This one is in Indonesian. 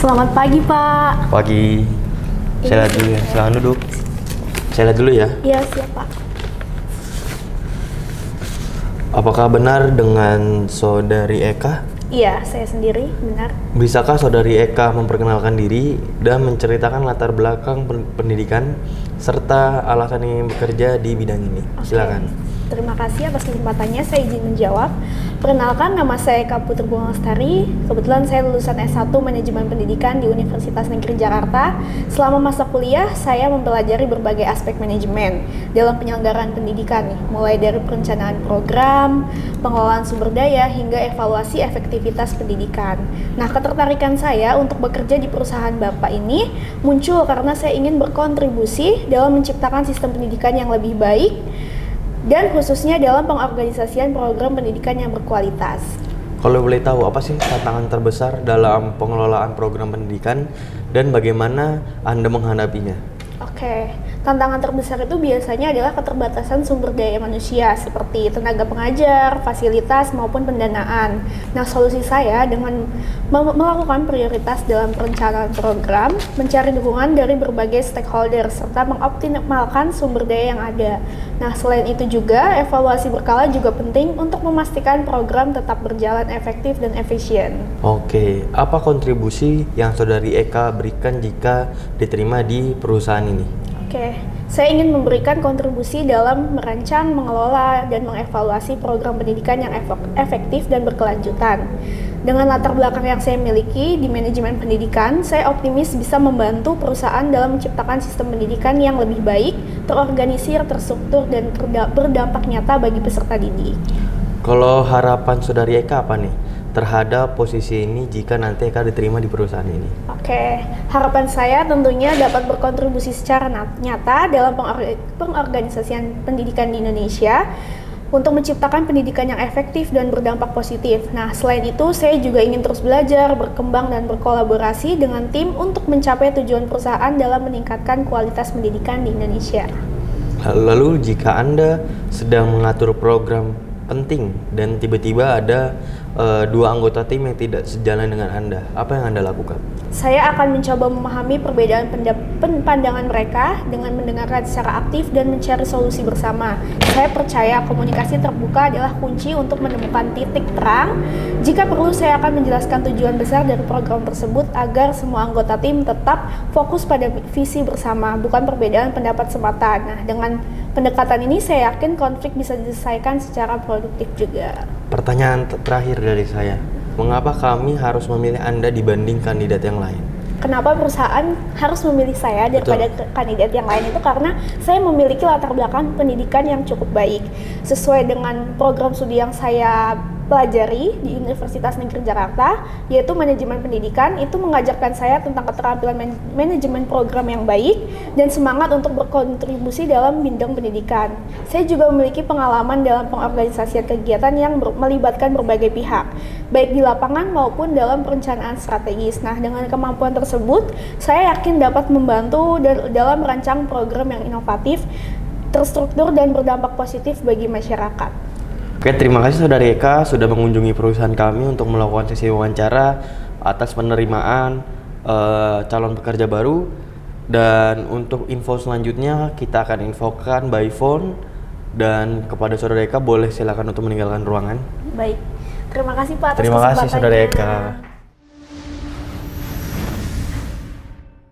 Selamat pagi, Pak. Pagi. Saya lihat dulu ya. Silahkan duduk. Saya lihat dulu ya. Iya, siap, Pak. Apakah benar dengan Saudari Eka? Iya, saya sendiri, benar. Bisakah Saudari Eka memperkenalkan diri dan menceritakan latar belakang pendidikan serta alasan ingin bekerja di bidang ini? Oke. Silakan. Terima kasih atas kesempatannya, saya izin menjawab. Perkenalkan, nama saya Eka Putri Bunga Lestari. Kebetulan saya lulusan S1 Manajemen Pendidikan di Universitas Negeri Jakarta. Selama masa kuliah, saya mempelajari berbagai aspek manajemen dalam penyelenggaraan pendidikan, mulai dari perencanaan program, pengelolaan sumber daya, hingga evaluasi efektivitas pendidikan. Nah, ketertarikan saya untuk bekerja di perusahaan Bapak ini muncul karena saya ingin berkontribusi dalam menciptakan sistem pendidikan yang lebih baik, dan khususnya dalam pengorganisasian program pendidikan yang berkualitas. Kalau boleh tahu, apa sih tantangan terbesar dalam pengelolaan program pendidikan dan bagaimana Anda menghadapinya? Oke, tantangan terbesar itu biasanya adalah keterbatasan sumber daya manusia seperti tenaga pengajar, fasilitas, maupun pendanaan. Nah, solusi saya dengan melakukan prioritas dalam perencanaan program, mencari dukungan dari berbagai stakeholder, serta mengoptimalkan sumber daya yang ada. Nah, selain itu juga, evaluasi berkala juga penting untuk memastikan program tetap berjalan efektif dan efisien. Oke, apa kontribusi yang Saudari Eka berikan jika diterima di perusahaan ini? Oke, saya ingin memberikan kontribusi dalam merancang, mengelola, dan mengevaluasi program pendidikan yang efektif dan berkelanjutan. Dengan latar belakang yang saya miliki di manajemen pendidikan, saya optimis bisa membantu perusahaan dalam menciptakan sistem pendidikan yang lebih baik, terorganisir, terstruktur, dan berdampak nyata bagi peserta didik. Kalau harapan Saudari Eka apa nih terhadap posisi ini jika nanti Eka diterima di perusahaan ini? Oke, harapan saya tentunya dapat berkontribusi secara nyata dalam pengorganisasian pendidikan di Indonesia untuk menciptakan pendidikan yang efektif dan berdampak positif. Nah, selain itu, saya juga ingin terus belajar, berkembang, dan berkolaborasi dengan tim untuk mencapai tujuan perusahaan dalam meningkatkan kualitas pendidikan di Indonesia. Lalu, jika Anda sedang mengatur program penting dan tiba-tiba ada dua anggota tim yang tidak sejalan dengan Anda, apa yang Anda lakukan? Saya akan mencoba memahami perbedaan pandangan mereka dengan mendengarkan secara aktif dan mencari solusi bersama. Saya percaya komunikasi terbuka adalah kunci untuk menemukan titik terang. Jika perlu, saya akan menjelaskan tujuan besar dari program tersebut agar semua anggota tim tetap fokus pada visi bersama, bukan perbedaan pendapat semata. Nah, dengan pendekatan ini saya yakin konflik bisa diselesaikan secara produktif juga. Pertanyaan terakhir dari saya, mengapa kami harus memilih Anda dibanding kandidat yang lain? Kenapa perusahaan harus memilih saya daripada kandidat yang lain itu karena saya memiliki latar belakang pendidikan yang cukup baik. Sesuai dengan program studi yang saya pelajari di Universitas Negeri Jakarta, yaitu manajemen pendidikan, itu mengajarkan saya tentang keterampilan manajemen program yang baik dan semangat untuk berkontribusi dalam bidang pendidikan. Saya juga memiliki pengalaman dalam pengorganisasian kegiatan yang melibatkan berbagai pihak, baik di lapangan maupun dalam perencanaan strategis. Nah, dengan kemampuan tersebut, saya yakin dapat membantu dalam merancang program yang inovatif, terstruktur, dan berdampak positif bagi masyarakat. Oke, terima kasih Saudari Eka sudah mengunjungi perusahaan kami untuk melakukan sesi wawancara atas penerimaan calon pekerja baru. Dan untuk info selanjutnya kita akan infokan by phone, dan kepada Saudari Eka boleh silakan untuk meninggalkan ruangan. Baik, terima kasih Pak atas Terima kasih Saudari kesempatannya. Eka.